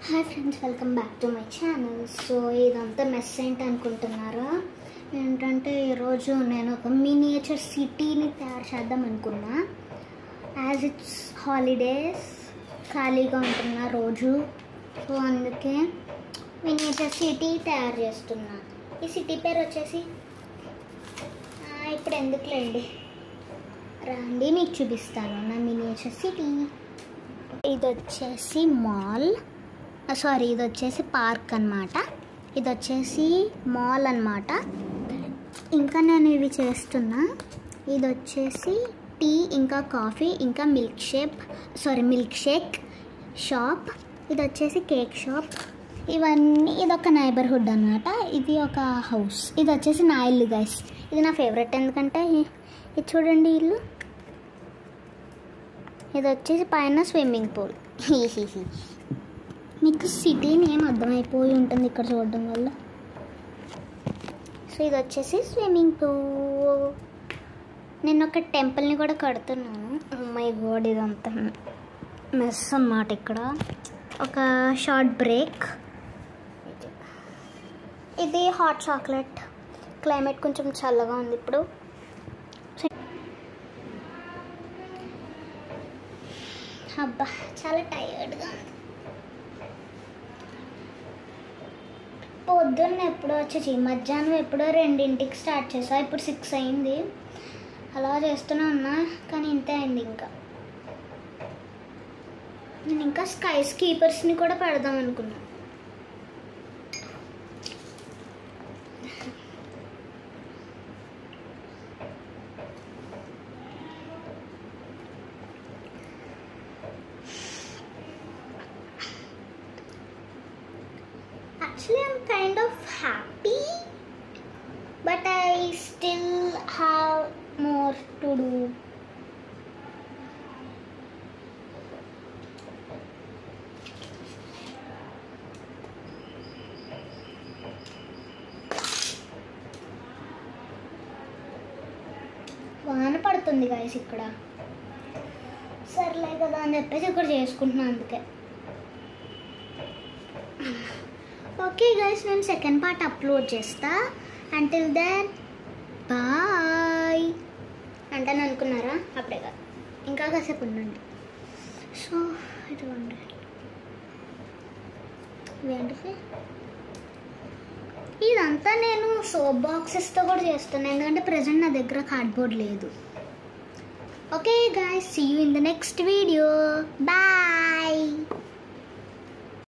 Hi friends, welcome back to my channel. So ఇదంతా mess ఏంటి అనుకుంటున్నారా? ఏంటంటే ఈరోజు నేను ఒక మినియేచర్ సిటీని తయారు చేద్దాం అనుకున్నా. యాజ్ ఇట్స్ హాలిడేస్, ఖాళీగా ఉంటున్నా రోజు. సో అందుకే మినియేచర్ సిటీ తయారు చేస్తున్నా. ఈ సిటీ పేరు వచ్చేసి ఇప్పుడు ఎందుకులేండి, రండి మీకు చూపిస్తాను నా మినియేచర్ సిటీ. ఇది వచ్చేసి మాల్, సారీ ఇది వచ్చేసి పార్క్ అన్నమాట. ఇది వచ్చేసి మాల్ అన్నమాట. ఇంకా నేను ఇవి చేస్తున్నా. ఇది వచ్చేసి టీ, ఇంకా కాఫీ, ఇంకా మిల్క్ షేక్ షాప్. ఇది వచ్చేసి కేక్ షాప్. ఇవన్నీ ఇదొక నైబర్హుడ్ అన్నమాట. ఇది ఒక హౌస్. ఇది వచ్చేసి నా ఇల్లు గైస్. ఇది నా ఫేవరెట్, ఎందుకంటే ఇది చూడండి ఇల్లు. ఇది వచ్చేసి పైన స్విమ్మింగ్ పూల్. మీకు సిటీ నేమ్ అర్థమైపోయి ఉంటుంది ఇక్కడ చూడడం వల్ల. సో ఇది వచ్చేసి స్విమ్మింగ్ పూల్. నేను ఒక టెంపుల్ని కూడా కడుతున్నాను. మై గాడ్, ఇదంతా మెస్ అన్నమాట. ఇక్కడ ఒక షార్ట్ బ్రేక్. ఇది హాట్ చాక్లెట్. క్లైమేట్ కొంచెం చల్లగా ఉంది ఇప్పుడు. అబ్బా, చాలా టైర్డ్గా ఉంది. పొద్దున్న ఎప్పుడో వచ్చేసి మధ్యాహ్నం ఎప్పుడో 2ంటికి స్టార్ట్ చేసా. ఇప్పుడు 6 అయింది. అలా చేస్తూనే ఉన్నా, కానీ ఇంతే అయింది. నేను ఇంకా స్కై స్కీపర్స్ని కూడా పెడదాం అనుకున్నా. Actually, I'm kind of happy, but I still have more to do. వాన పడుతుంది గైస్ ఇక్కడ. సర్లే కదా అని చెప్పేసి ఇక్కడ చేసుకుంటున్నాను అందుకే. ఓకే గైస్, నేను సెకండ్ పార్ట్ అప్లోడ్ చేస్తా. Until then bye. అంటాను అనుకున్నారా? అప్పుడే కాదు, ఇంకా కాసేపు ఉండండి. సో ఇదిగోండి, ఇవేంటి ఇదంతా నేను సోప్ బాక్సెస్తో కూడా చేస్తున్నాను, ఎందుకంటే ప్రజెంట్ నా దగ్గర కార్డ్బోర్డ్ లేదు. Okay guys, see you in the next video. Bye.